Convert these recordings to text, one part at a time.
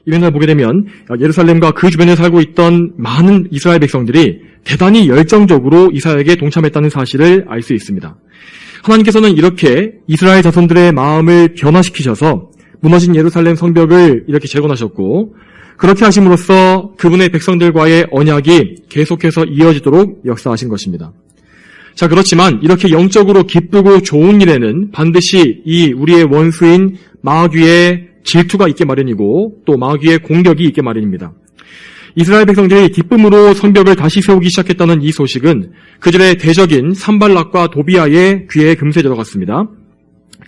이면을 보게 되면 예루살렘과 그 주변에 살고 있던 많은 이스라엘 백성들이 대단히 열정적으로 이 사역에 동참했다는 사실을 알 수 있습니다. 하나님께서는 이렇게 이스라엘 자손들의 마음을 변화시키셔서 무너진 예루살렘 성벽을 이렇게 재건하셨고, 그렇게 하심으로써 그분의 백성들과의 언약이 계속해서 이어지도록 역사하신 것입니다. 자, 그렇지만 이렇게 영적으로 기쁘고 좋은 일에는 반드시 이 우리의 원수인 마귀의 질투가 있게 마련이고 또 마귀의 공격이 있게 마련입니다. 이스라엘 백성들이 기쁨으로 성벽을 다시 세우기 시작했다는 이 소식은 그들의 대적인 산발락과 도비아의 귀에 금세 들어갔습니다.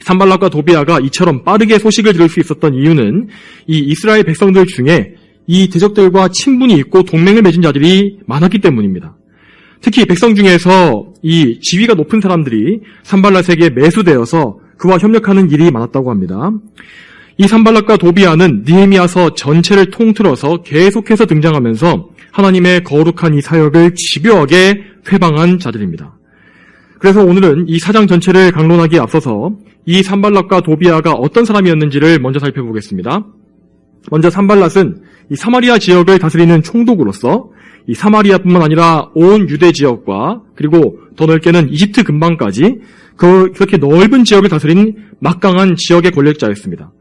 산발락과 도비아가 이처럼 빠르게 소식을 들을 수 있었던 이유는 이 이스라엘 백성들 중에 이 대적들과 친분이 있고 동맹을 맺은 자들이 많았기 때문입니다. 특히 백성 중에서 이 지위가 높은 사람들이 산발락에게 매수되어서 그와 협력하는 일이 많았다고 합니다. 이 산발락과 도비아는 느헤미야서 전체를 통틀어서 계속해서 등장하면서 하나님의 거룩한 이 사역을 집요하게 회방한 자들입니다. 그래서 오늘은 이 사장 전체를 강론하기에 앞서서 이 산발락과 도비아가 어떤 사람이었는지를 먼저 살펴보겠습니다. 먼저 산발락은 이 사마리아 지역을 다스리는 총독으로서 이 사마리아뿐만 아니라 온 유대 지역과 그리고 더 넓게는 이집트 근방까지 그렇게 넓은 지역을 다스린 막강한 지역의 권력자였습니다.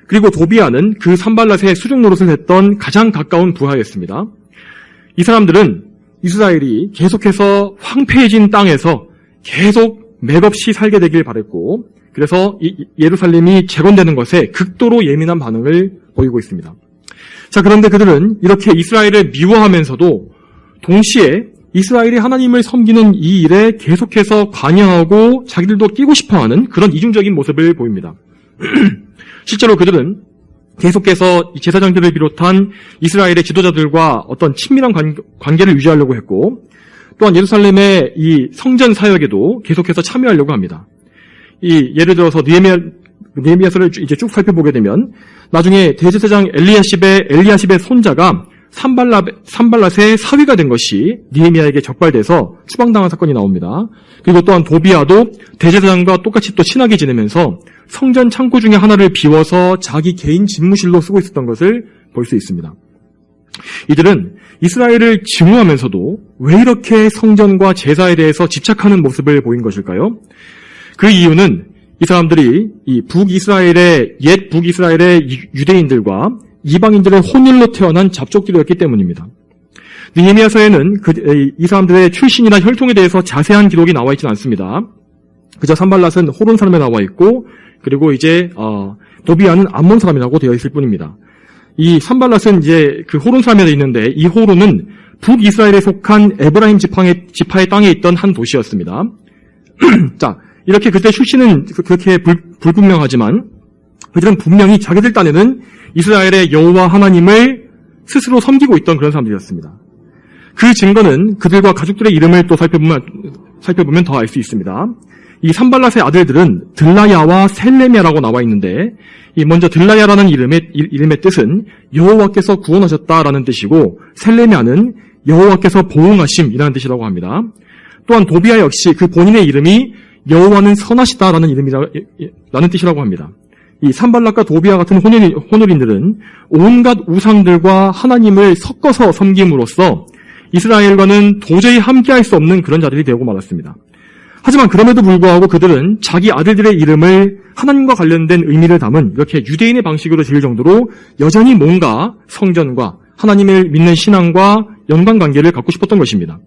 그리고 도비아는 그 산발락의 수종 노릇을 했던 가장 가까운 부하였습니다. 이 사람들은 이스라엘이 계속해서 황폐해진 땅에서 계속 맥없이 살게 되길 바랬고, 그래서 예루살렘이 재건되는 것에 극도로 예민한 반응을 보이고 있습니다. 자, 그런데 그들은 이렇게 이스라엘을 미워하면서도 동시에 이스라엘이 하나님을 섬기는 이 일에 계속해서 관여하고 자기들도 끼고 싶어하는 그런 이중적인 모습을 보입니다. 실제로 그들은 계속해서 제사장들을 비롯한 이스라엘의 지도자들과 어떤 친밀한 관계를 유지하려고 했고, 또한 예루살렘의 이 성전 사역에도 계속해서 참여하려고 합니다. 예를 들어서 느헤미야서를 이제 쭉 살펴보게 되면 나중에 대제사장 엘리야십의 손자가 산발락의 사위가 된 것이 느헤미야에게 적발돼서 추방당한 사건이 나옵니다. 그리고 또한 도비아도 대제사장과 똑같이 또 친하게 지내면서 성전 창고 중에 하나를 비워서 자기 개인 집무실로 쓰고 있었던 것을 볼 수 있습니다. 이들은 이스라엘을 증오하면서도 왜 이렇게 성전과 제사에 대해서 집착하는 모습을 보인 것일까요? 그 이유는 이 사람들이 옛 북이스라엘의 유대인들과 이방인들의 혼혈로 태어난 잡족들이었기 때문입니다. 느헤미야서에는 이 사람들의 출신이나 혈통에 대해서 자세한 기록이 나와 있지는 않습니다. 그저 산발락은 호론 사람에 나와 있고, 그리고 이제 도비아는 암몬 사람이라고 되어 있을 뿐입니다. 이 산발락은 이제 그 호론 사람에 되어 있는데, 이 호론은 북이스라엘에 속한 에브라임 지파의 땅에 있던 한 도시였습니다. 자, 이렇게 그때 출신은 그렇게 불분명하지만 그들은 분명히 자기들 딴에는 이스라엘의 여호와 하나님을 스스로 섬기고 있던 그런 사람들이었습니다. 그 증거는 그들과 가족들의 이름을 또 살펴보면 더 알 수 있습니다. 이 산발락의 아들들은 들라야와 셀레미야라고 나와 있는데, 먼저 들라야라는 이름의 뜻은 여호와께서 구원하셨다라는 뜻이고, 셀레미야는 여호와께서 보응하심이라는 뜻이라고 합니다. 또한 도비아 역시 그 본인의 이름이 여호와는 선하시다라는 라는 뜻이라고 합니다. 이 산발락과 도비아 같은 혼혈인들은 온갖 우상들과 하나님을 섞어서 섬김으로써 이스라엘과는 도저히 함께할 수 없는 그런 자들이 되고 말았습니다. 하지만 그럼에도 불구하고 그들은 자기 아들들의 이름을 하나님과 관련된 의미를 담은 이렇게 유대인의 방식으로 지을 정도로 여전히 뭔가 성전과 하나님을 믿는 신앙과 연관관계를 갖고 싶었던 것입니다.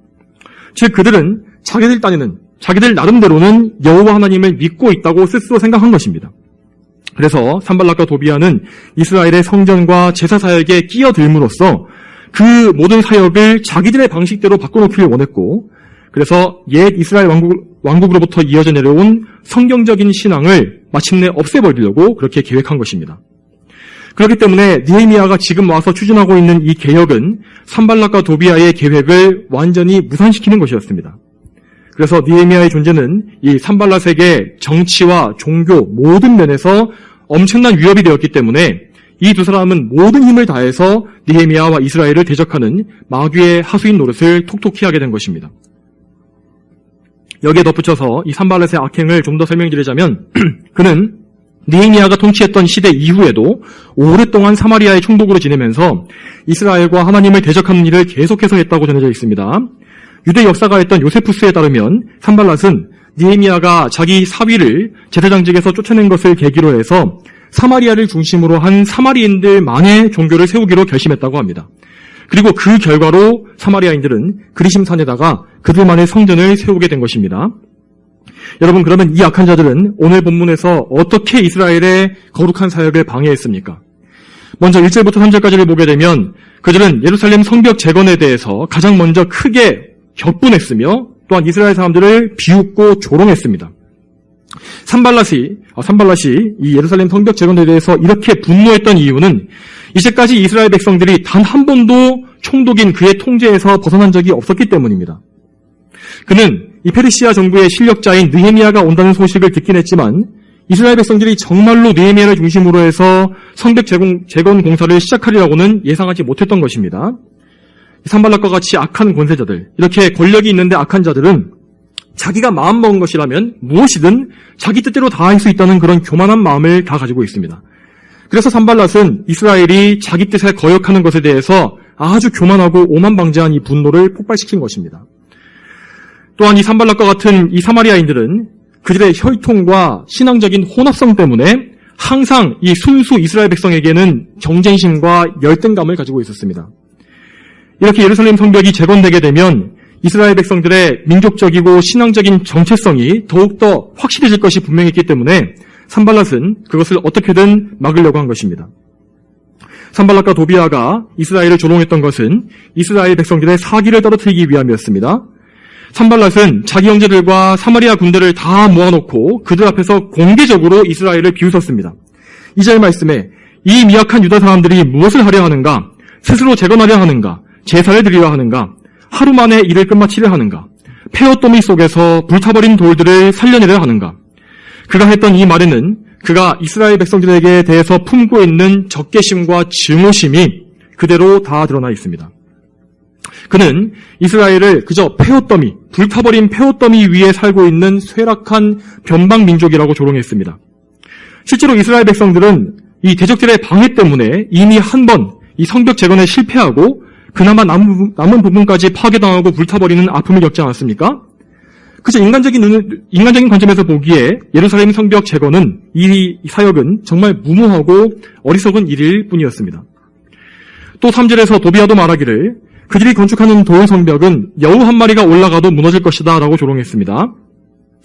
즉 그들은 자기들 나름대로는 여호와 하나님을 믿고 있다고 스스로 생각한 것입니다. 그래서 산발락과 도비아는 이스라엘의 성전과 제사 사역에 끼어들므로써 그 모든 사역을 자기들의 방식대로 바꿔놓기를 원했고, 그래서 옛 이스라엘 왕국으로부터 이어져 내려온 성경적인 신앙을 마침내 없애버리려고 그렇게 계획한 것입니다. 그렇기 때문에 느헤미야가 지금 와서 추진하고 있는 이 개혁은 산발락과 도비아의 계획을 완전히 무산시키는 것이었습니다. 그래서 느헤미야의 존재는 이 산발락에게 정치와 종교 모든 면에서 엄청난 위협이 되었기 때문에 이 두 사람은 모든 힘을 다해서 느헤미야와 이스라엘을 대적하는 마귀의 하수인 노릇을 톡톡히 하게 된 것입니다. 여기에 덧붙여서 이 산발락의 악행을 좀 더 설명드리자면 그는 느헤미야가 통치했던 시대 이후에도 오랫동안 사마리아의 총독으로 지내면서 이스라엘과 하나님을 대적하는 일을 계속해서 했다고 전해져 있습니다. 유대 역사가였던 요세푸스에 따르면 산발랏은 느헤미야가 자기 사위를 제사장직에서 쫓아낸 것을 계기로 해서 사마리아를 중심으로 한 사마리인들만의 종교를 세우기로 결심했다고 합니다. 그리고 그 결과로 사마리아인들은 그리심산에다가 그들만의 성전을 세우게 된 것입니다. 여러분, 그러면 이 악한 자들은 오늘 본문에서 어떻게 이스라엘의 거룩한 사역을 방해했습니까? 먼저 1절부터 3절까지를 보게 되면 그들은 예루살렘 성벽 재건에 대해서 가장 먼저 크게 격분했으며 또한 이스라엘 사람들을 비웃고 조롱했습니다. 산발랏이 이 예루살렘 성벽 재건에 대해서 이렇게 분노했던 이유는 이제까지 이스라엘 백성들이 단 한 번도 총독인 그의 통제에서 벗어난 적이 없었기 때문입니다. 그는 이 페르시아 정부의 실력자인 느헤미야가 온다는 소식을 듣긴 했지만 이스라엘 백성들이 정말로 느헤미야를 중심으로 해서 성벽 재건 공사를 시작하리라고는 예상하지 못했던 것입니다. 산발랏과 같이 악한 권세자들, 이렇게 권력이 있는데 악한 자들은 자기가 마음먹은 것이라면 무엇이든 자기 뜻대로 다 할 수 있다는 그런 교만한 마음을 다 가지고 있습니다. 그래서 산발랏은 이스라엘이 자기 뜻에 거역하는 것에 대해서 아주 교만하고 오만방자한 이 분노를 폭발시킨 것입니다. 또한 이 산발랏과 같은 이 사마리아인들은 그들의 혈통과 신앙적인 혼합성 때문에 항상 이 순수 이스라엘 백성에게는 경쟁심과 열등감을 가지고 있었습니다. 이렇게 예루살렘 성벽이 재건되게 되면 이스라엘 백성들의 민족적이고 신앙적인 정체성이 더욱더 확실해질 것이 분명했기 때문에 산발랏은 그것을 어떻게든 막으려고 한 것입니다. 산발랏과 도비아가 이스라엘을 조롱했던 것은 이스라엘 백성들의 사기를 떨어뜨리기 위함이었습니다. 산발랏은 자기 형제들과 사마리아 군대를 다 모아놓고 그들 앞에서 공개적으로 이스라엘을 비웃었습니다. 2절 말씀에 이 미약한 유다 사람들이 무엇을 하려 하는가? 스스로 재건하려 하는가? 제사를 드리려 하는가? 하루 만에 일을 끝마치려 하는가? 폐허더미 속에서 불타버린 돌들을 살려내려 하는가? 그가 했던 이 말에는 그가 이스라엘 백성들에게 대해서 품고 있는 적개심과 증오심이 그대로 다 드러나 있습니다. 그는 이스라엘을 그저 폐허더미, 불타버린 폐허더미 위에 살고 있는 쇠락한 변방민족이라고 조롱했습니다. 실제로 이스라엘 백성들은 이 대적들의 방해 때문에 이미 한 번 이 성벽 재건에 실패하고 그나마 남은 부분까지 파괴당하고 불타버리는 아픔을 겪지 않았습니까? 그저 인간적인 관점에서 보기에 예루살렘 성벽 재건은 이 사역은 정말 무모하고 어리석은 일일 뿐이었습니다. 또 3절에서 도비아도 말하기를 그들이 건축하는 돌 성벽은 여우 한 마리가 올라가도 무너질 것이다 라고 조롱했습니다.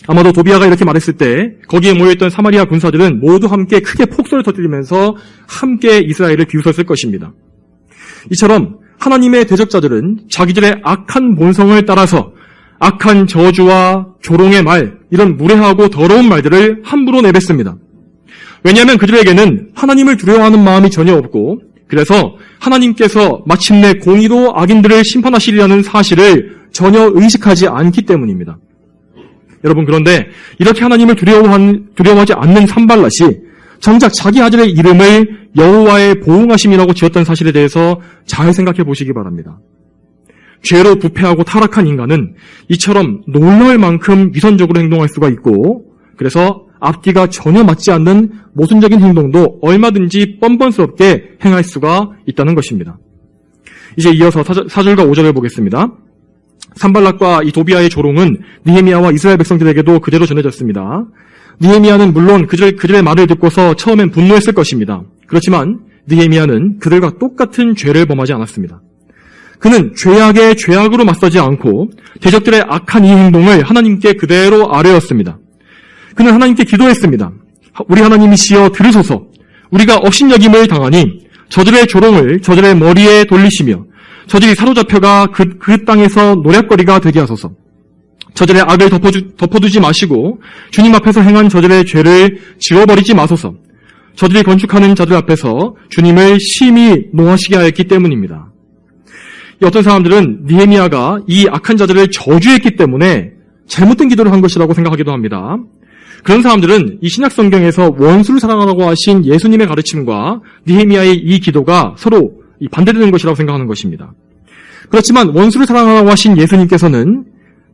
아마도 도비아가 이렇게 말했을 때 거기에 모여있던 사마리아 군사들은 모두 함께 크게 폭소를 터뜨리면서 함께 이스라엘을 비웃었을 것입니다. 이처럼 하나님의 대적자들은 자기들의 악한 본성을 따라서 악한 저주와 조롱의 말, 이런 무례하고 더러운 말들을 함부로 내뱉습니다. 왜냐하면 그들에게는 하나님을 두려워하는 마음이 전혀 없고 그래서 하나님께서 마침내 공의로 악인들을 심판하시리라는 사실을 전혀 의식하지 않기 때문입니다. 여러분, 그런데 이렇게 하나님을 두려워하지 않는 산발랏이 정작 자기 아들의 이름을 여호와의 보응하심이라고 지었던 사실에 대해서 잘 생각해 보시기 바랍니다. 죄로 부패하고 타락한 인간은 이처럼 놀라울 만큼 위선적으로 행동할 수가 있고 그래서 앞뒤가 전혀 맞지 않는 모순적인 행동도 얼마든지 뻔뻔스럽게 행할 수가 있다는 것입니다. 이제 이어서 4절과 5절을 보겠습니다. 산발랏과 이 도비아의 조롱은 느헤미야와 이스라엘 백성들에게도 그대로 전해졌습니다. 느헤미야는 물론 그들의 말을 듣고서 처음엔 분노했을 것입니다. 그렇지만 느헤미야는 그들과 똑같은 죄를 범하지 않았습니다. 그는 죄악에 죄악으로 맞서지 않고 대적들의 악한 이 행동을 하나님께 그대로 아뢰었습니다. 그는 하나님께 기도했습니다. 우리 하나님이시여 들으소서. 우리가 업신여김을 당하니 저들의 조롱을 저들의 머리에 돌리시며 저들이 사로잡혀가 그 땅에서 노략거리가 되게 하소서. 저들의 악을 덮어두지 마시고 주님 앞에서 행한 저들의 죄를 지워버리지 마소서. 저들이 건축하는 자들 앞에서 주님을 심히 노하시게 하였기 때문입니다. 어떤 사람들은 느헤미야가 이 악한 자들을 저주했기 때문에 잘못된 기도를 한 것이라고 생각하기도 합니다. 그런 사람들은 이 신약 성경에서 원수를 사랑하라고 하신 예수님의 가르침과 느헤미야의 이 기도가 서로 반대되는 것이라고 생각하는 것입니다. 그렇지만 원수를 사랑하라고 하신 예수님께서는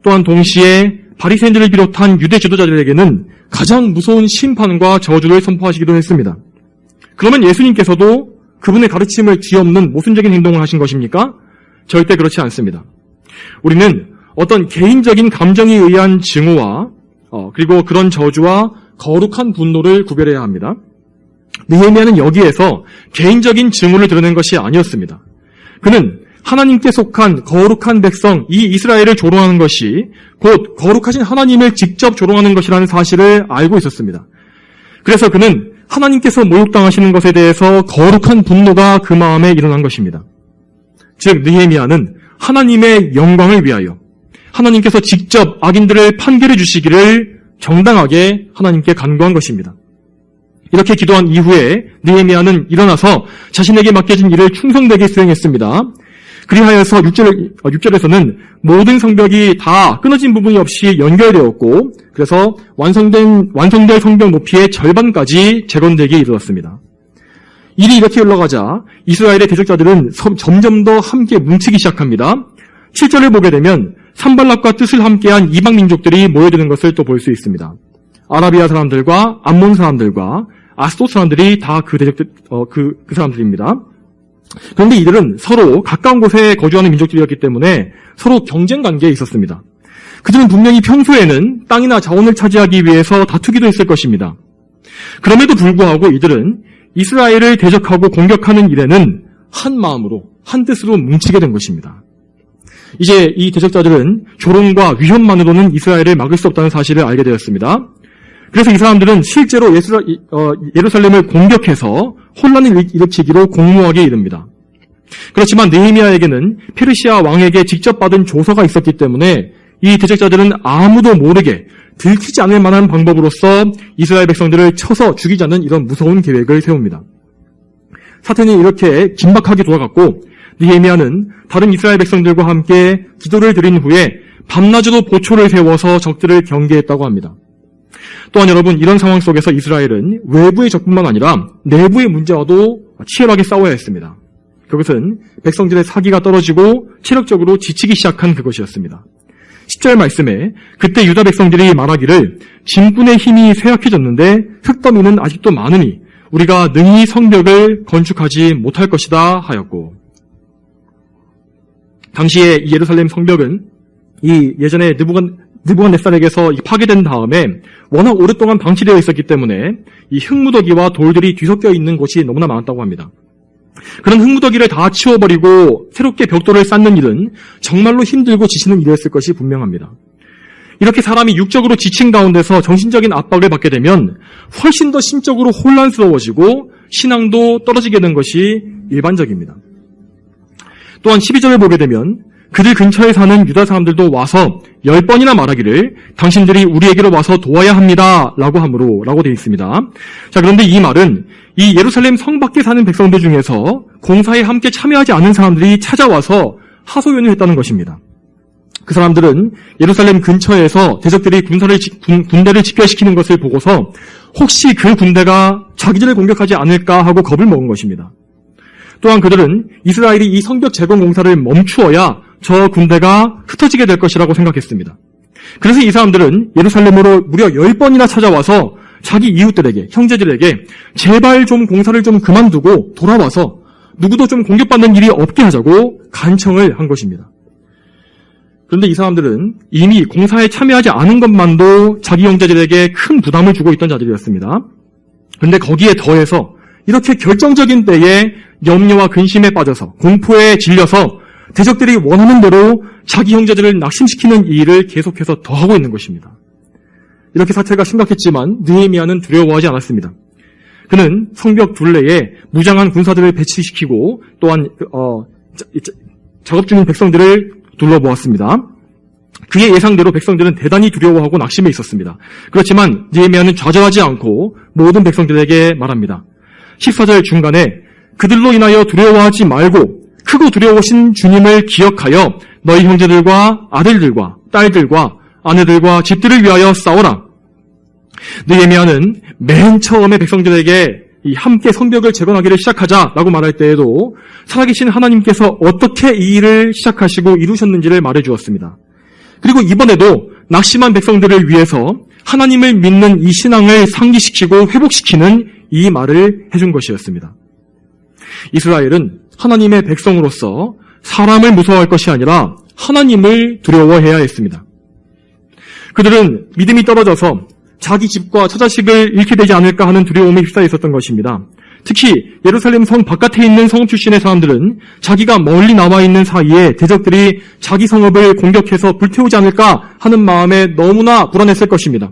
또한 동시에 바리새인들을 비롯한 유대 지도자들에게는 가장 무서운 심판과 저주를 선포하시기도 했습니다. 그러면 예수님께서도 그분의 가르침을 뒤엎는 모순적인 행동을 하신 것입니까? 절대 그렇지 않습니다. 우리는 어떤 개인적인 감정에 의한 증오와 그리고 그런 저주와 거룩한 분노를 구별해야 합니다. 느헤미야는 여기에서 개인적인 증오를 드러낸 것이 아니었습니다. 그는 하나님께 속한 거룩한 백성, 이 이스라엘을 조롱하는 것이 곧 거룩하신 하나님을 직접 조롱하는 것이라는 사실을 알고 있었습니다. 그래서 그는 하나님께서 모욕당하시는 것에 대해서 거룩한 분노가 그 마음에 일어난 것입니다. 즉 느헤미야는 하나님의 영광을 위하여 하나님께서 직접 악인들을 판결해 주시기를 정당하게 하나님께 간구한 것입니다. 이렇게 기도한 이후에 느헤미야는 일어나서 자신에게 맡겨진 일을 충성되게 수행했습니다. 그리하여서 6절에서는 모든 성벽이 다 끊어진 부분이 없이 연결되었고 그래서 완성될 성벽 높이의 절반까지 재건되게 이르렀습니다. 일이 이렇게 흘러가자 이스라엘의 대적자들은 점점 더 함께 뭉치기 시작합니다. 7절을 보게 되면 산발락과 뜻을 함께한 이방 민족들이 모여드는 것을 또 볼 수 있습니다. 아라비아 사람들과 암몬 사람들과 아스돗 사람들이 다 그 사람들입니다. 그런데 이들은 서로 가까운 곳에 거주하는 민족들이었기 때문에 서로 경쟁 관계에 있었습니다. 그들은 분명히 평소에는 땅이나 자원을 차지하기 위해서 다투기도 했을 것입니다. 그럼에도 불구하고 이들은 이스라엘을 대적하고 공격하는 일에는 한 마음으로, 한 뜻으로 뭉치게 된 것입니다. 이제 이 대적자들은 조롱과 위협만으로는 이스라엘을 막을 수 없다는 사실을 알게 되었습니다. 그래서 이 사람들은 실제로 예루살렘을 공격해서 혼란을 일으키기로 공모하게 이릅니다. 그렇지만 느헤미야에게는 페르시아 왕에게 직접 받은 조서가 있었기 때문에 이 대적자들은 아무도 모르게 들키지 않을 만한 방법으로서 이스라엘 백성들을 쳐서 죽이자는 이런 무서운 계획을 세웁니다. 사태는 이렇게 긴박하게 돌아갔고 느헤미야는 다른 이스라엘 백성들과 함께 기도를 드린 후에 밤낮으로 보초를 세워서 적들을 경계했다고 합니다. 또한 여러분, 이런 상황 속에서 이스라엘은 외부의 적뿐만 아니라 내부의 문제와도 치열하게 싸워야 했습니다. 그것은 백성들의 사기가 떨어지고 체력적으로 지치기 시작한 그것이었습니다. 10절 말씀에 그때 유다 백성들이 말하기를 짐꾼의 힘이 쇠약해졌는데 흙더미는 아직도 많으니 우리가 능히 성벽을 건축하지 못할 것이다 하였고, 당시에 이 예루살렘 성벽은 이 예전에 느부갓네살에게서 파괴된 다음에 워낙 오랫동안 방치되어 있었기 때문에 이 흙무더기와 돌들이 뒤섞여 있는 곳이 너무나 많았다고 합니다. 그런 흙무더기를 다 치워버리고 새롭게 벽돌을 쌓는 일은 정말로 힘들고 지치는 일이었을 것이 분명합니다. 이렇게 사람이 육적으로 지친 가운데서 정신적인 압박을 받게 되면 훨씬 더 심적으로 혼란스러워지고 신앙도 떨어지게 된 것이 일반적입니다. 또한 12절을 보게 되면 그들 근처에 사는 유다 사람들도 와서 10번이나 말하기를 당신들이 우리에게로 와서 도와야 합니다 라고 되어 있습니다. 자, 그런데 이 말은 이 예루살렘 성 밖에 사는 백성들 중에서 공사에 함께 참여하지 않은 사람들이 찾아와서 하소연을 했다는 것입니다. 그 사람들은 예루살렘 근처에서 대적들이 군대를 집결시키는 것을 보고서 혹시 그 군대가 자기들을 공격하지 않을까 하고 겁을 먹은 것입니다. 또한 그들은 이스라엘이 이 성벽 재건 공사를 멈추어야 저 군대가 흩어지게 될 것이라고 생각했습니다. 그래서 이 사람들은 예루살렘으로 무려 10번이나 찾아와서 자기 이웃들에게, 형제들에게 제발 좀 공사를 좀 그만두고 돌아와서 누구도 좀 공격받는 일이 없게 하자고 간청을 한 것입니다. 그런데 이 사람들은 이미 공사에 참여하지 않은 것만도 자기 형제들에게 큰 부담을 주고 있던 자들이었습니다. 그런데 거기에 더해서 이렇게 결정적인 때에 염려와 근심에 빠져서 공포에 질려서 대적들이 원하는 대로 자기 형제들을 낙심시키는 이 일을 계속해서 더하고 있는 것입니다. 이렇게 사태가 심각했지만 느헤미야는 두려워하지 않았습니다. 그는 성벽 둘레에 무장한 군사들을 배치시키고 또한 작업 중인 백성들을 둘러보았습니다. 그의 예상대로 백성들은 대단히 두려워하고 낙심해 있었습니다. 그렇지만 느헤미야는 좌절하지 않고 모든 백성들에게 말합니다. 14절 중간에 그들로 인하여 두려워하지 말고 크고 두려우신 주님을 기억하여 너희 형제들과 아들들과 딸들과 아내들과 집들을 위하여 싸워라. 느헤미야는 맨 처음에 백성들에게 이 함께 성벽을 재건하기를 시작하자라고 말할 때에도 살아계신 하나님께서 어떻게 이 일을 시작하시고 이루셨는지를 말해 주었습니다. 그리고 이번에도 낙심한 백성들을 위해서 하나님을 믿는 이 신앙을 상기시키고 회복시키는 이 말을 해준 것이었습니다. 이스라엘은 하나님의 백성으로서 사람을 무서워할 것이 아니라 하나님을 두려워해야 했습니다. 그들은 믿음이 떨어져서 자기 집과 처자식을 잃게 되지 않을까 하는 두려움에 휩싸여 있었던 것입니다. 특히 예루살렘 성 바깥에 있는 성읍 출신의 사람들은 자기가 멀리 나와 있는 사이에 대적들이 자기 성읍을 공격해서 불태우지 않을까 하는 마음에 너무나 불안했을 것입니다.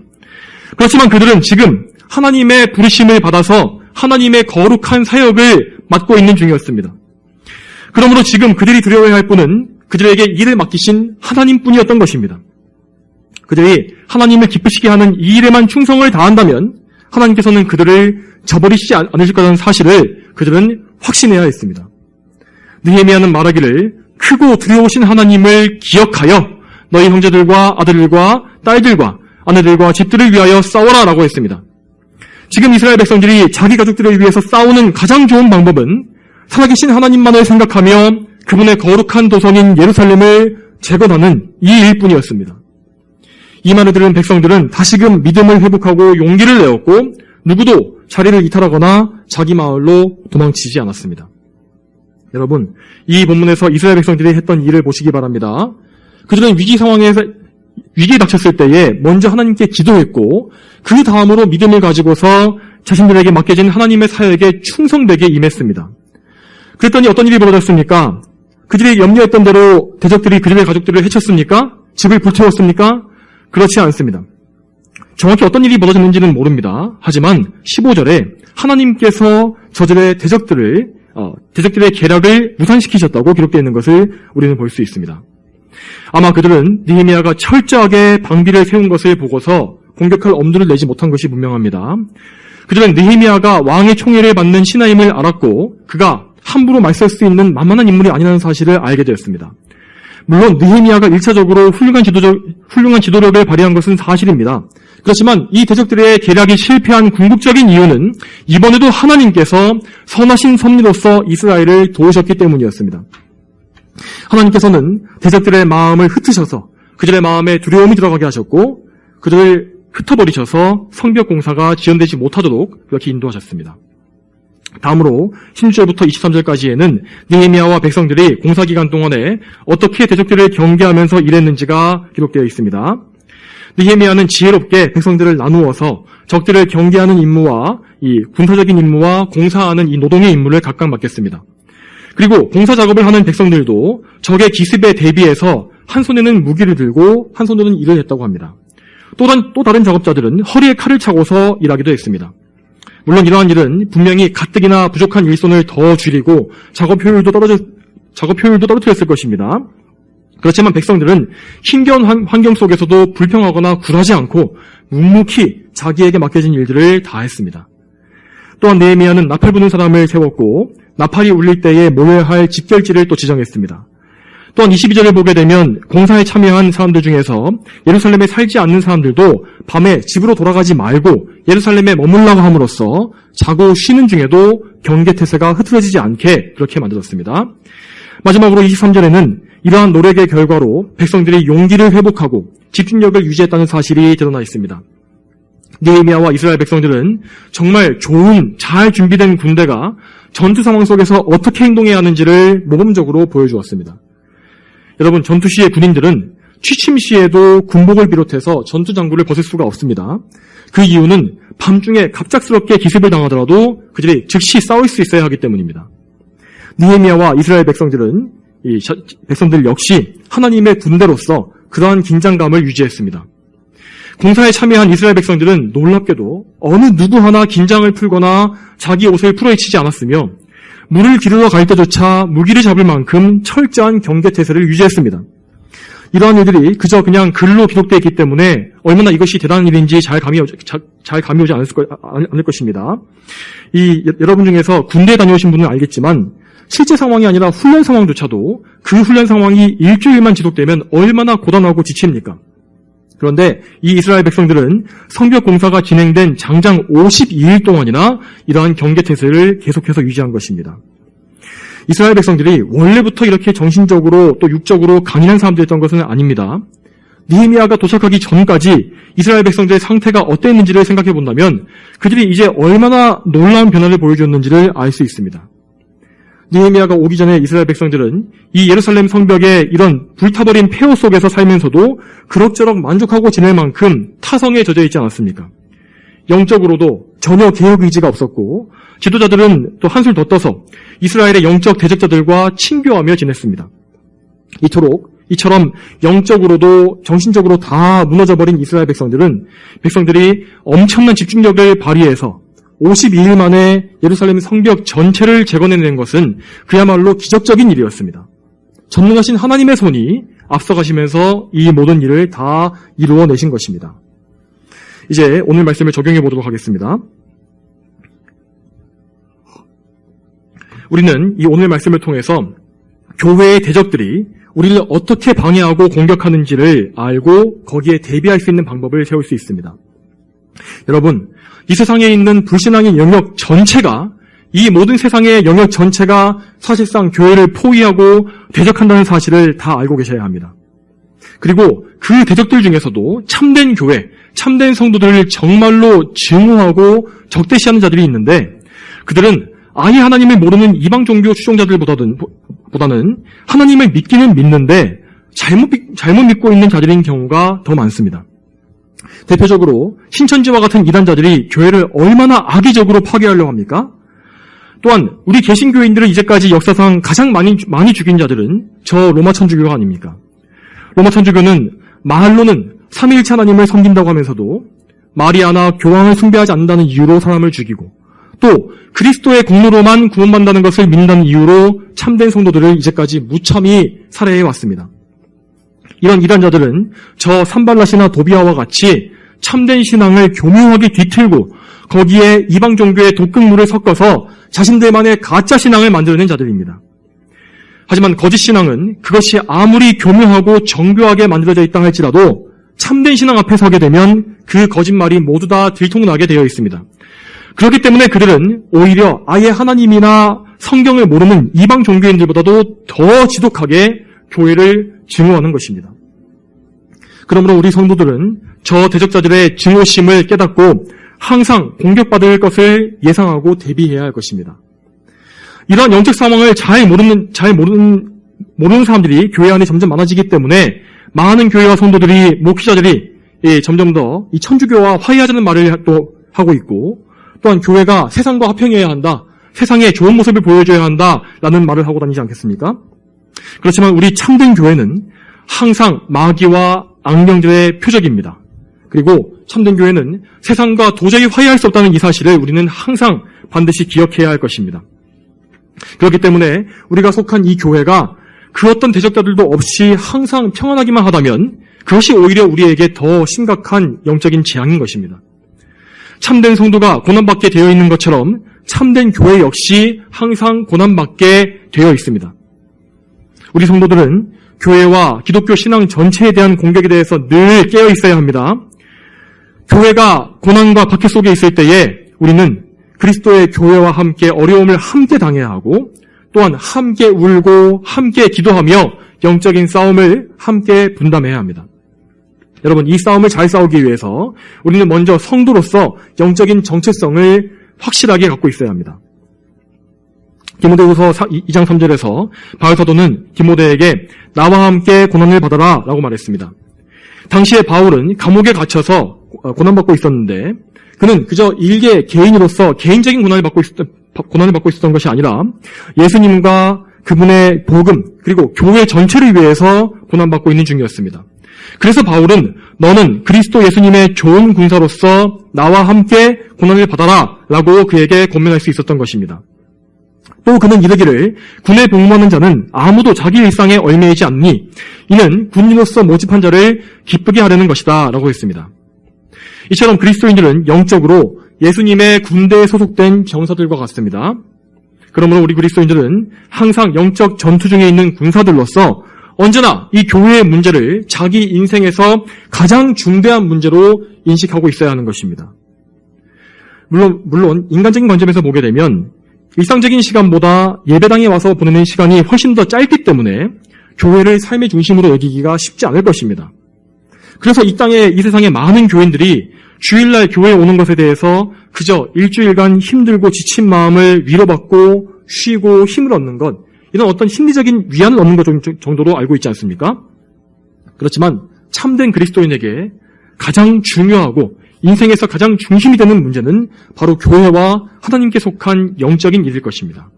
그렇지만 그들은 지금 하나님의 부르심을 받아서 하나님의 거룩한 사역을 맡고 있는 중이었습니다. 그러므로 지금 그들이 두려워해야 할 분은 그들에게 일을 맡기신 하나님뿐이었던 것입니다. 그들이 하나님을 기쁘시게 하는 이 일에만 충성을 다한다면 하나님께서는 그들을 저버리시지 않으실 거라는 사실을 그들은 확신해야 했습니다. 느헤미야는 말하기를 크고 두려우신 하나님을 기억하여 너희 형제들과 아들들과 딸들과 아내들과 집들을 위하여 싸워라 라고 했습니다. 지금 이스라엘 백성들이 자기 가족들을 위해서 싸우는 가장 좋은 방법은 살아계신 하나님만을 생각하며 그분의 거룩한 도성인 예루살렘을 재건하는 이 일뿐이었습니다. 이 말을 들은 백성들은 다시금 믿음을 회복하고 용기를 내었고 누구도 자리를 이탈하거나 자기 마을로 도망치지 않았습니다. 여러분, 이 본문에서 이스라엘 백성들이 했던 일을 보시기 바랍니다. 그들은 위기에 닥쳤을 때에 먼저 하나님께 기도했고 그 다음으로 믿음을 가지고서 자신들에게 맡겨진 하나님의 사역에 충성되게 임했습니다. 그랬더니 어떤 일이 벌어졌습니까? 그들이 염려했던 대로 대적들이 그들의 가족들을 해쳤습니까? 집을 불태웠습니까? 그렇지 않습니다. 정확히 어떤 일이 벌어졌는지는 모릅니다. 하지만 15절에 하나님께서 저들의 대적들의 계략을 무산시키셨다고 기록되어 있는 것을 우리는 볼 수 있습니다. 아마 그들은 느헤미야가 철저하게 방비를 세운 것을 보고서 공격할 엄두를 내지 못한 것이 분명합니다. 그들은 느헤미야가 왕의 총애를 받는 신하임을 알았고 그가 함부로 말쓸 수 있는 만만한 인물이 아니라는 사실을 알게 되었습니다. 물론 느헤미야가 1차적으로 훌륭한 지도력을 발휘한 것은 사실입니다. 그렇지만 이 대적들의 계략이 실패한 궁극적인 이유는 이번에도 하나님께서 선하신 섭리로서 이스라엘을 도우셨기 때문이었습니다. 하나님께서는 대적들의 마음을 흩으셔서 그들의 마음에 두려움이 들어가게 하셨고 그들을 흩어버리셔서 성벽 공사가 지연되지 못하도록 그렇게 인도하셨습니다. 다음으로 16절부터 23절까지에는 느헤미야와 백성들이 공사기간 동안에 어떻게 대적들을 경계하면서 일했는지가 기록되어 있습니다. 느헤미야는 지혜롭게 백성들을 나누어서 적들을 경계하는 임무와 이 군사적인 임무와 공사하는 이 노동의 임무를 각각 맡겼습니다. 그리고 공사 작업을 하는 백성들도 적의 기습에 대비해서 한 손에는 무기를 들고 한 손으로는 일을 했다고 합니다. 또 다른 작업자들은 허리에 칼을 차고서 일하기도 했습니다. 물론 이러한 일은 분명히 가뜩이나 부족한 일손을 더 줄이고 작업 효율도 떨어뜨렸을 것입니다. 그렇지만 백성들은 힘겨운 환경 속에서도 불평하거나 굴하지 않고 묵묵히 자기에게 맡겨진 일들을 다 했습니다. 또한 느헤미야는 나팔 부는 사람을 세웠고 나팔이 울릴 때에 모여야 할 집결지를 또 지정했습니다. 또한 22절을 보게 되면 공사에 참여한 사람들 중에서 예루살렘에 살지 않는 사람들도 밤에 집으로 돌아가지 말고 예루살렘에 머물라고 함으로써 자고 쉬는 중에도 경계태세가 흐트러지지 않게 그렇게 만들었습니다. 마지막으로 23절에는 이러한 노력의 결과로 백성들이 용기를 회복하고 집중력을 유지했다는 사실이 드러나 있습니다. 느헤미야와 이스라엘 백성들은 정말 좋은 잘 준비된 군대가 전투 상황 속에서 어떻게 행동해야 하는지를 모범적으로 보여주었습니다. 여러분, 전투 시의 군인들은 취침 시에도 군복을 비롯해서 전투 장구를 벗을 수가 없습니다. 그 이유는 밤중에 갑작스럽게 기습을 당하더라도 그들이 즉시 싸울 수 있어야 하기 때문입니다. 느헤미야와 이스라엘 백성들 역시 하나님의 군대로서 그러한 긴장감을 유지했습니다. 공사에 참여한 이스라엘 백성들은 놀랍게도 어느 누구 하나 긴장을 풀거나 자기 옷을 풀어헤치지 않았으며 물을 기르러 갈 때조차 무기를 잡을 만큼 철저한 경계태세를 유지했습니다. 이러한 일들이 그저 그냥 글로 기록되어 있기 때문에 얼마나 이것이 대단한 일인지 잘 감이 오지 않을 것입니다. 여러분 중에서 군대에 다녀오신 분은 알겠지만 실제 상황이 아니라 훈련 상황조차도 그 훈련 상황이 일주일만 지속되면 얼마나 고단하고 지칩니까? 그런데 이 이스라엘 백성들은 성벽 공사가 진행된 장장 52일 동안이나 이러한 경계태세를 계속해서 유지한 것입니다. 이스라엘 백성들이 원래부터 이렇게 정신적으로 또 육적으로 강인한 사람들이었던 것은 아닙니다. 느헤미야가 도착하기 전까지 이스라엘 백성들의 상태가 어땠는지를 생각해 본다면 그들이 이제 얼마나 놀라운 변화를 보여줬는지를 알 수 있습니다. 느헤미야가 오기 전에 이스라엘 백성들은 이 예루살렘 성벽의 이런 불타버린 폐허 속에서 살면서도 그럭저럭 만족하고 지낼 만큼 타성에 젖어 있지 않았습니까? 영적으로도 전혀 개혁 의지가 없었고 지도자들은 또 한술 더 떠서 이스라엘의 영적 대적자들과 친교하며 지냈습니다. 이처럼 영적으로도 정신적으로 다 무너져버린 이스라엘 백성들이 엄청난 집중력을 발휘해서 52일 만에 예루살렘 성벽 전체를 재건해낸 것은 그야말로 기적적인 일이었습니다. 전능하신 하나님의 손이 앞서가시면서 이 모든 일을 다 이루어내신 것입니다. 이제 오늘 말씀을 적용해 보도록 하겠습니다. 우리는 이 오늘 말씀을 통해서 교회의 대적들이 우리를 어떻게 방해하고 공격하는지를 알고 거기에 대비할 수 있는 방법을 세울 수 있습니다. 여러분, 이 세상에 있는 불신앙의 영역 전체가, 이 모든 세상의 영역 전체가 사실상 교회를 포위하고 대적한다는 사실을 다 알고 계셔야 합니다. 그리고 그 대적들 중에서도 참된 교회, 참된 성도들을 정말로 증오하고 적대시하는 자들이 있는데 그들은 아예 하나님을 모르는 이방 종교 추종자들보다는 하나님을 믿기는 믿는데 잘못 믿고 있는 자들인 경우가 더 많습니다. 대표적으로 신천지와 같은 이단자들이 교회를 얼마나 악의적으로 파괴하려고 합니까? 또한 우리 개신교인들을 이제까지 역사상 가장 많이 죽인 자들은 저 로마 천주교가 아닙니까? 로마 천주교는 말로는 삼위일체 하나님을 섬긴다고 하면서도 마리아나 교황을 숭배하지 않는다는 이유로 사람을 죽이고 또 그리스도의 공로로만 구원받는다는 것을 믿는다는 이유로 참된 성도들을 이제까지 무참히 살해해 왔습니다. 이런 이단자들은 저 산발랏이나 도비아와 같이 참된 신앙을 교묘하게 뒤틀고 거기에 이방 종교의 독극물을 섞어서 자신들만의 가짜 신앙을 만들어낸 자들입니다. 하지만 거짓 신앙은 그것이 아무리 교묘하고 정교하게 만들어져 있다 할지라도 참된 신앙 앞에 서게 되면 그 거짓말이 모두 다 들통나게 되어 있습니다. 그렇기 때문에 그들은 오히려 아예 하나님이나 성경을 모르는 이방 종교인들보다도 더 지독하게 교회를 증오하는 것입니다. 그러므로 우리 성도들은 저 대적자들의 증오심을 깨닫고 항상 공격받을 것을 예상하고 대비해야 할 것입니다. 이런 영적 상황을 잘 모르는 사람들이 교회 안에 점점 많아지기 때문에 많은 교회와 성도들이, 목회자들이 점점 더 이 천주교와 화해하자는 말을 또 하고 있고, 또한 교회가 세상과 화평해야 한다, 세상에 좋은 모습을 보여줘야 한다라는 말을 하고 다니지 않겠습니까? 그렇지만 우리 참된 교회는 항상 마귀와 악령들의 표적입니다. 그리고 참된 교회는 세상과 도저히 화해할 수 없다는 이 사실을 우리는 항상 반드시 기억해야 할 것입니다. 그렇기 때문에 우리가 속한 이 교회가 그 어떤 대적자들도 없이 항상 평안하기만 하다면 그것이 오히려 우리에게 더 심각한 영적인 재앙인 것입니다. 참된 성도가 고난받게 되어 있는 것처럼 참된 교회 역시 항상 고난받게 되어 있습니다. 우리 성도들은 교회와 기독교 신앙 전체에 대한 공격에 대해서 늘 깨어 있어야 합니다. 교회가 고난과 박해 속에 있을 때에 우리는 그리스도의 교회와 함께 어려움을 함께 당해야 하고 또한 함께 울고 함께 기도하며 영적인 싸움을 함께 분담해야 합니다. 여러분, 이 싸움을 잘 싸우기 위해서 우리는 먼저 성도로서 영적인 정체성을 확실하게 갖고 있어야 합니다. 디모데후서 2장 3절에서 바울 사도는 디모데에게 나와 함께 고난을 받아라 라고 말했습니다. 당시에 바울은 감옥에 갇혀서 고난받고 있었는데 그는 그저 일개 개인으로서 개인적인 고난을 받고 있었던 것이 아니라 예수님과 그분의 복음 그리고 교회 전체를 위해서 고난받고 있는 중이었습니다. 그래서 바울은 너는 그리스도 예수님의 좋은 군사로서 나와 함께 고난을 받아라 라고 그에게 권면할 수 있었던 것입니다. 또 그는 이르기를 군에 복무하는 자는 아무도 자기 일상에 얽매이지 않니 이는 군인으로서 모집한 자를 기쁘게 하려는 것이다 라고 했습니다. 이처럼 그리스도인들은 영적으로 예수님의 군대에 소속된 병사들과 같습니다. 그러므로 우리 그리스도인들은 항상 영적 전투 중에 있는 군사들로서 언제나 이 교회의 문제를 자기 인생에서 가장 중대한 문제로 인식하고 있어야 하는 것입니다. 물론 인간적인 관점에서 보게 되면 일상적인 시간보다 예배당에 와서 보내는 시간이 훨씬 더 짧기 때문에 교회를 삶의 중심으로 여기기가 쉽지 않을 것입니다. 그래서 이 세상의 많은 교인들이 주일날 교회에 오는 것에 대해서 그저 일주일간 힘들고 지친 마음을 위로받고 쉬고 힘을 얻는 것, 이런 어떤 심리적인 위안을 얻는 것 정도로 알고 있지 않습니까? 그렇지만 참된 그리스도인에게 가장 중요하고 인생에서 가장 중심이 되는 문제는 바로 교회와 하나님께 속한 영적인 일일 것입니다.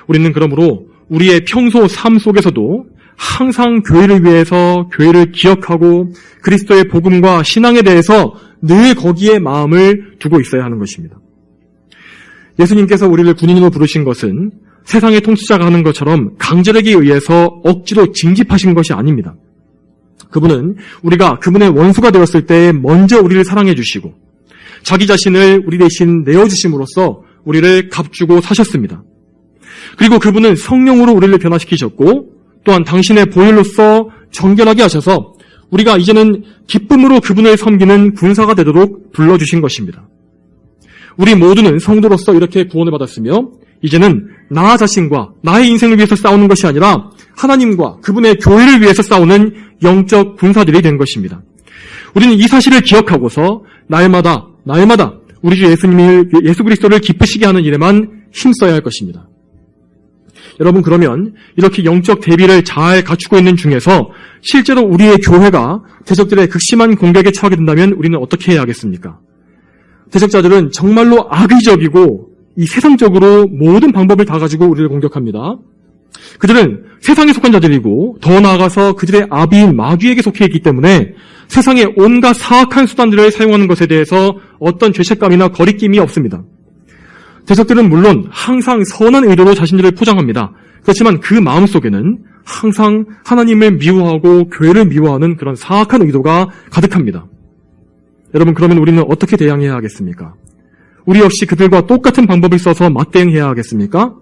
우리는 그러므로 우리의 평소 삶 속에서도 항상 교회를 위해서 교회를 기억하고 그리스도의 복음과 신앙에 대해서 늘 거기에 마음을 두고 있어야 하는 것입니다. 예수님께서 우리를 군인으로 부르신 것은 세상의 통치자가 하는 것처럼 강제력에 의해서 억지로 징집하신 것이 아닙니다. 그분은 우리가 그분의 원수가 되었을 때 먼저 우리를 사랑해 주시고 자기 자신을 우리 대신 내어주심으로써 우리를 값주고 사셨습니다. 그리고 그분은 성령으로 우리를 변화시키셨고 또한 당신의 보혈로서 정결하게 하셔서 우리가 이제는 기쁨으로 그분을 섬기는 군사가 되도록 불러주신 것입니다. 우리 모두는 성도로서 이렇게 구원을 받았으며 이제는 나 자신과 나의 인생을 위해서 싸우는 것이 아니라 하나님과 그분의 교회를 위해서 싸우는 영적 군사들이 된 것입니다. 우리는 이 사실을 기억하고서 날마다 우리 주 예수 그리스도를 기쁘시게 하는 일에만 힘써야 할 것입니다. 여러분, 그러면 이렇게 영적 대비를 잘 갖추고 있는 중에서 실제로 우리의 교회가 대적들의 극심한 공격에 처하게 된다면 우리는 어떻게 해야 하겠습니까? 대적자들은 정말로 악의적이고 이 세상적으로 모든 방법을 다 가지고 우리를 공격합니다. 그들은 세상에 속한 자들이고 더 나아가서 그들의 아비인 마귀에게 속해 있기 때문에 세상의 온갖 사악한 수단들을 사용하는 것에 대해서 어떤 죄책감이나 거리낌이 없습니다. 대적들은 물론 항상 선한 의도로 자신들을 포장합니다. 그렇지만 그 마음속에는 항상 하나님을 미워하고 교회를 미워하는 그런 사악한 의도가 가득합니다. 여러분, 그러면 우리는 어떻게 대항해야 하겠습니까? 우리 역시 그들과 똑같은 방법을 써서 맞대응해야 하겠습니까?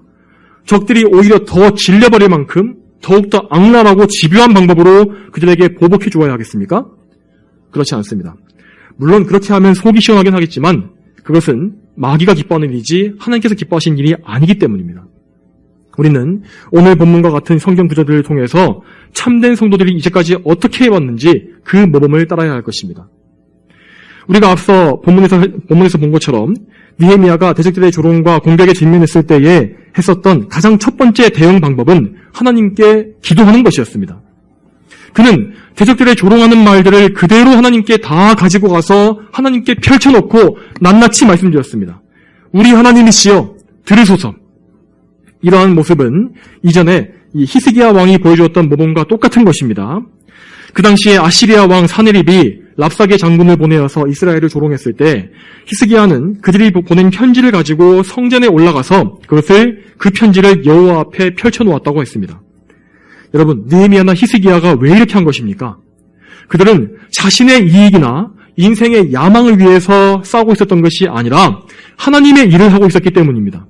적들이 오히려 더 질려버릴 만큼 더욱더 악랄하고 집요한 방법으로 그들에게 보복해 주어야 하겠습니까? 그렇지 않습니다. 물론 그렇게 하면 속이 시원하긴 하겠지만 그것은 마귀가 기뻐하는 일이지 하나님께서 기뻐하시는 일이 아니기 때문입니다. 우리는 오늘 본문과 같은 성경 구절들을 통해서 참된 성도들이 이제까지 어떻게 해왔는지 그 모범을 따라야 할 것입니다. 우리가 앞서 본문에서 본 것처럼 느헤미야가 대적들의 조롱과 공격에 직면했을 때에 했었던 가장 첫 번째 대응 방법은 하나님께 기도하는 것이었습니다. 그는 대적들의 조롱하는 말들을 그대로 하나님께 다 가지고 가서 하나님께 펼쳐놓고 낱낱이 말씀드렸습니다. 우리 하나님이시여 들으소서. 이러한 모습은 이전에 이 히스기야 왕이 보여주었던 모범과 똑같은 것입니다. 그 당시에 아시리아 왕 사네립이 랍사게 장군을 보내어서 이스라엘을 조롱했을 때 히스기야는 그들이 보낸 편지를 가지고 성전에 올라가서 그 편지를 여호와 앞에 펼쳐놓았다고 했습니다. 여러분, 느헤미야나 히스기야가 왜 이렇게 한 것입니까? 그들은 자신의 이익이나 인생의 야망을 위해서 싸우고 있었던 것이 아니라 하나님의 일을 하고 있었기 때문입니다.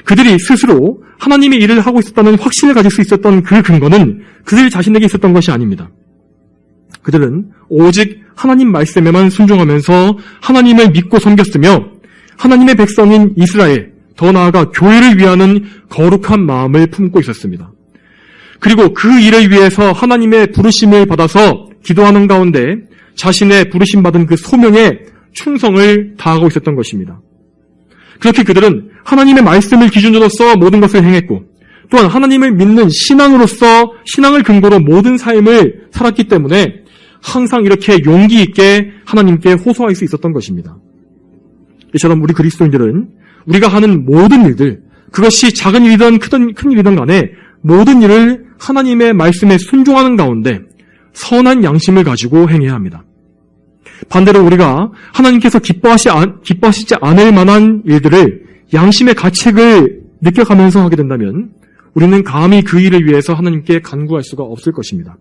그들이 스스로 하나님의 일을 하고 있었다는 확신을 가질 수 있었던 그 근거는 그들 자신에게 있었던 것이 아닙니다. 그들은 오직 하나님 말씀에만 순종하면서 하나님을 믿고 섬겼으며 하나님의 백성인 이스라엘, 더 나아가 교회를 위하는 거룩한 마음을 품고 있었습니다. 그리고 그 일을 위해서 하나님의 부르심을 받아서 기도하는 가운데 자신의 부르심받은 그 소명에 충성을 다하고 있었던 것입니다. 그렇게 그들은 하나님의 말씀을 기준으로서 모든 것을 행했고 또한 하나님을 믿는 신앙으로서 신앙을 근거로 모든 삶을 살았기 때문에 항상 이렇게 용기 있게 하나님께 호소할 수 있었던 것입니다. 이처럼 우리 그리스도인들은 우리가 하는 모든 일들, 그것이 작은 일이든 큰 일이든 간에 모든 일을 하나님의 말씀에 순종하는 가운데 선한 양심을 가지고 행해야 합니다. 반대로 우리가 하나님께서 기뻐하시지 않을 만한 일들을 양심의 가책을 느껴가면서 하게 된다면 우리는 감히 그 일을 위해서 하나님께 간구할 수가 없을 것입니다.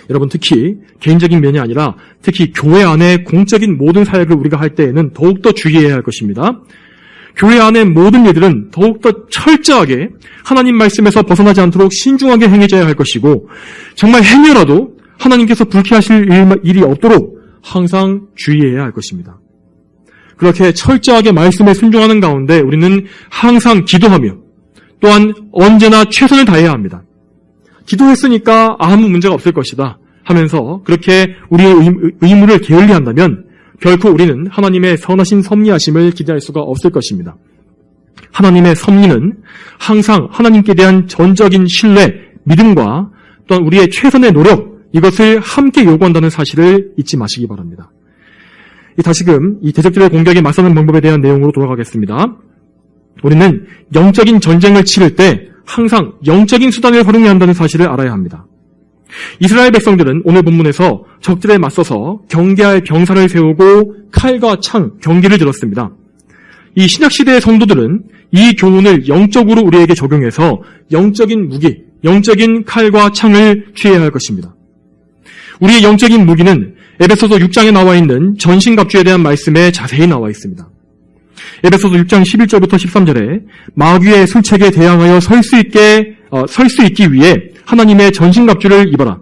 여러분, 특히 개인적인 면이 아니라 특히 교회 안에 공적인 모든 사역을 우리가 할 때에는 더욱더 주의해야 할 것입니다. 교회 안의 모든 일들은 더욱더 철저하게 하나님 말씀에서 벗어나지 않도록 신중하게 행해져야 할 것이고 정말 행여라도 하나님께서 불쾌하실 일이 없도록 항상 주의해야 할 것입니다. 그렇게 철저하게 말씀에 순종하는 가운데 우리는 항상 기도하며 또한 언제나 최선을 다해야 합니다. 기도했으니까 아무 문제가 없을 것이다. 하면서 그렇게 우리의 의무를 게을리한다면 결코 우리는 하나님의 선하신 섭리하심을 기대할 수가 없을 것입니다. 하나님의 섭리는 항상 하나님께 대한 전적인 신뢰, 믿음과 또한 우리의 최선의 노력, 이것을 함께 요구한다는 사실을 잊지 마시기 바랍니다. 다시금 이 대적들의 공격에 맞서는 방법에 대한 내용으로 돌아가겠습니다. 우리는 영적인 전쟁을 치를 때 항상 영적인 수단을 활용해야 한다는 사실을 알아야 합니다. 이스라엘 백성들은 오늘 본문에서 적들에 맞서서 경계할 병사를 세우고 칼과 창, 경기를 들었습니다. 이 신약시대의 성도들은 이 교훈을 영적으로 우리에게 적용해서 영적인 무기, 영적인 칼과 창을 취해야 할 것입니다. 우리의 영적인 무기는 에베소서 6장에 나와 있는 전신갑주에 대한 말씀에 자세히 나와 있습니다. 에베소서 6장 11절부터 13절에 마귀의 술책에 대항하여 설 수 있기 위해 하나님의 전신갑주를 입어라.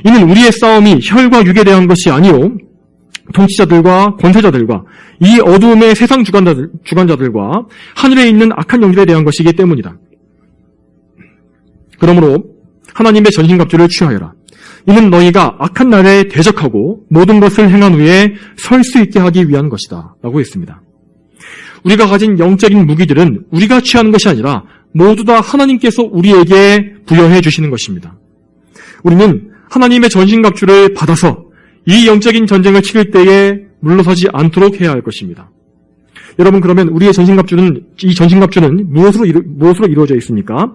이는 우리의 싸움이 혈과 육에 대한 것이 아니요 통치자들과 권세자들과 이 어두움의 세상 주관자들과 하늘에 있는 악한 영들에 대한 것이기 때문이다. 그러므로 하나님의 전신갑주를 취하여라. 이는 너희가 악한 날에 대적하고 모든 것을 행한 후에 설 수 있게 하기 위한 것이다. 라고 했습니다. 우리가 가진 영적인 무기들은 우리가 취하는 것이 아니라 모두 다 하나님께서 우리에게 부여해 주시는 것입니다. 우리는 하나님의 전신갑주를 받아서 이 영적인 전쟁을 치를 때에 물러서지 않도록 해야 할 것입니다. 여러분, 그러면 우리의 이 전신갑주는 무엇으로 이루어져 있습니까?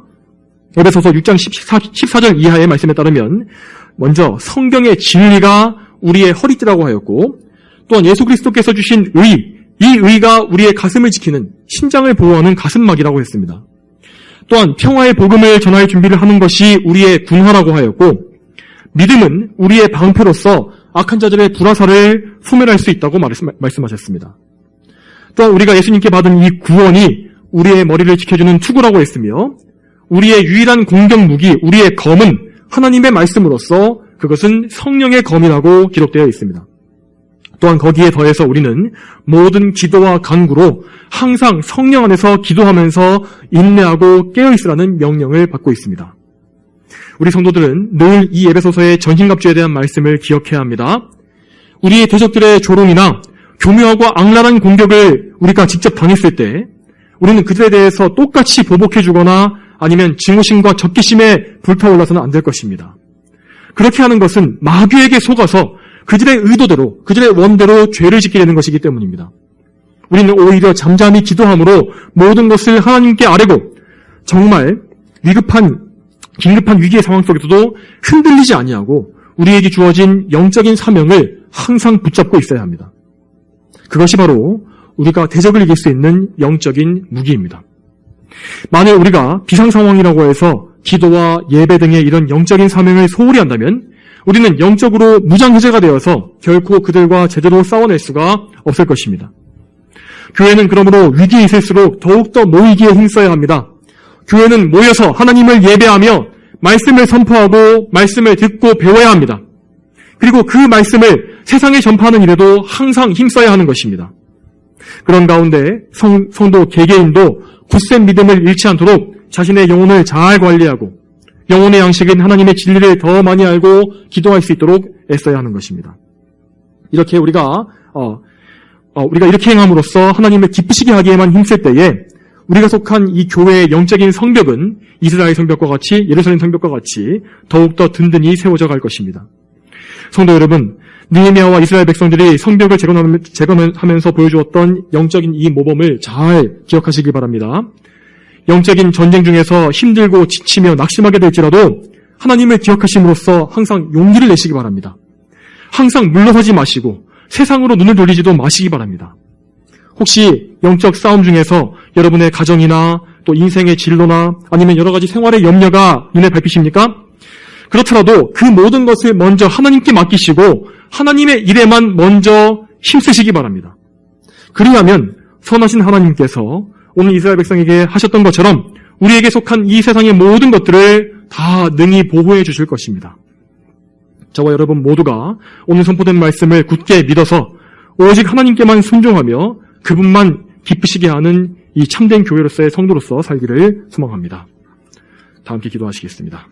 에베소서 6장 14절 이하의 말씀에 따르면 먼저 성경의 진리가 우리의 허리띠라고 하였고, 또한 예수 그리스도께서 주신 이 의가 우리의 가슴을 지키는 심장을 보호하는 가슴막이라고 했습니다. 또한 평화의 복음을 전할 준비를 하는 것이 우리의 군화라고 하였고, 믿음은 우리의 방패로서 악한 자들의 불화살을 소멸할 수 있다고 말씀하셨습니다. 또한 우리가 예수님께 받은 이 구원이 우리의 머리를 지켜주는 투구라고 했으며, 우리의 유일한 공격 무기, 우리의 검은 하나님의 말씀으로서 그것은 성령의 검이라고 기록되어 있습니다. 또한 거기에 더해서 우리는 모든 기도와 간구로 항상 성령 안에서 기도하면서 인내하고 깨어있으라는 명령을 받고 있습니다. 우리 성도들은 늘 이 에베소서의 전신갑주에 대한 말씀을 기억해야 합니다. 우리의 대적들의 조롱이나 교묘하고 악랄한 공격을 우리가 직접 당했을 때 우리는 그들에 대해서 똑같이 보복해주거나 아니면 증오심과 적개심에 불타올라서는 안 될 것입니다. 그렇게 하는 것은 마귀에게 속아서 그들의 의도대로, 그들의 원대로 죄를 짓게 되는 것이기 때문입니다. 우리는 오히려 잠잠히 기도함으로 모든 것을 하나님께 아뢰고 정말 긴급한 위기의 상황 속에서도 흔들리지 아니하고 우리에게 주어진 영적인 사명을 항상 붙잡고 있어야 합니다. 그것이 바로 우리가 대적을 이길 수 있는 영적인 무기입니다. 만일 우리가 비상 상황이라고 해서 기도와 예배 등의 이런 영적인 사명을 소홀히 한다면 우리는 영적으로 무장해제가 되어서 결코 그들과 제대로 싸워낼 수가 없을 것입니다. 교회는 그러므로 위기에 있을수록 더욱더 모이기에 힘써야 합니다. 교회는 모여서 하나님을 예배하며 말씀을 선포하고 말씀을 듣고 배워야 합니다. 그리고 그 말씀을 세상에 전파하는 일에도 항상 힘써야 하는 것입니다. 그런 가운데 성도 개개인도 굳센 믿음을 잃지 않도록 자신의 영혼을 잘 관리하고 영혼의 양식인 하나님의 진리를 더 많이 알고 기도할 수 있도록 애써야 하는 것입니다. 이렇게 우리가 이렇게 행함으로써 하나님을 기쁘시게 하기에만 힘쓸 때에 우리가 속한 이 교회의 영적인 성벽은 이스라엘 성벽과 같이 예루살렘 성벽과 같이 더욱더 든든히 세워져 갈 것입니다. 성도 여러분, 느헤미야와 이스라엘 백성들이 성벽을 재건하면서 보여주었던 영적인 이 모범을 잘 기억하시기 바랍니다. 영적인 전쟁 중에서 힘들고 지치며 낙심하게 될지라도 하나님을 기억하심으로써 항상 용기를 내시기 바랍니다. 항상 물러서지 마시고 세상으로 눈을 돌리지도 마시기 바랍니다. 혹시 영적 싸움 중에서 여러분의 가정이나 또 인생의 진로나 아니면 여러 가지 생활의 염려가 눈에 밟히십니까? 그렇더라도 그 모든 것을 먼저 하나님께 맡기시고 하나님의 일에만 먼저 힘쓰시기 바랍니다. 그리하면 선하신 하나님께서 오늘 이스라엘 백성에게 하셨던 것처럼 우리에게 속한 이 세상의 모든 것들을 다 능히 보호해 주실 것입니다. 저와 여러분 모두가 오늘 선포된 말씀을 굳게 믿어서 오직 하나님께만 순종하며 그분만 기쁘시게 하는 이 참된 교회로서의 성도로서 살기를 소망합니다. 다 함께 기도하시겠습니다.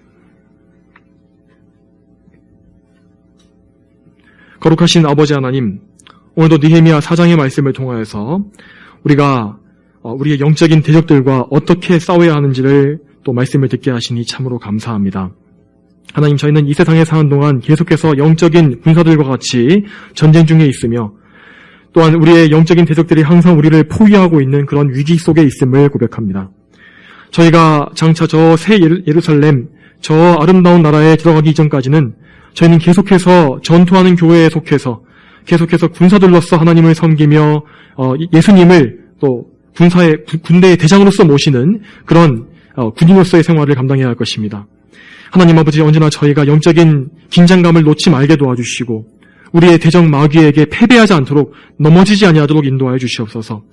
거룩하신 아버지 하나님, 오늘도 느헤미야 4장의 말씀을 통하여서 우리가 우리의 영적인 대적들과 어떻게 싸워야 하는지를 또 말씀을 듣게 하시니 참으로 감사합니다. 하나님, 저희는 이 세상에 사는 동안 계속해서 영적인 군사들과 같이 전쟁 중에 있으며 또한 우리의 영적인 대적들이 항상 우리를 포위하고 있는 그런 위기 속에 있음을 고백합니다. 저희가 장차 저 새 예루살렘, 저 아름다운 나라에 들어가기 이전까지는 저희는 계속해서 전투하는 교회에 속해서 계속해서 군사들로서 하나님을 섬기며 예수님을 또 군대의 대장으로서 모시는 그런 군인으로서의 생활을 감당해야 할 것입니다. 하나님 아버지, 언제나 저희가 영적인 긴장감을 놓지 말게 도와주시고 우리의 대적 마귀에게 패배하지 않도록, 넘어지지 아니하도록 인도하여 주시옵소서.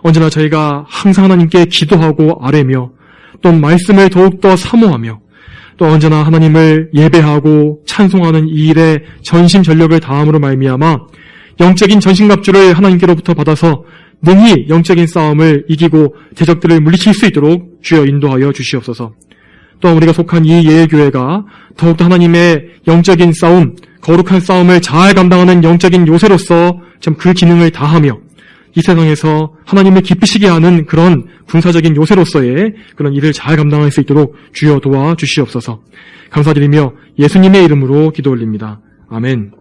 언제나 저희가 항상 하나님께 기도하고 아뢰며 또 말씀을 더욱더 사모하며 또 언제나 하나님을 예배하고 찬송하는 이 일에 전심전력을 다함으로 말미암아 영적인 전신갑주를 하나님께로부터 받아서 능히 영적인 싸움을 이기고 대적들을 물리칠 수 있도록 주여 인도하여 주시옵소서. 또한 우리가 속한 이 예외교회가 더욱더 하나님의 영적인 싸움, 거룩한 싸움을 잘 감당하는 영적인 요새로서 참 그 기능을 다하며 이 세상에서 하나님을 기쁘시게 하는 그런 군사적인 요새로서의 그런 일을 잘 감당할 수 있도록 주여 도와주시옵소서. 감사드리며 예수님의 이름으로 기도 올립니다. 아멘.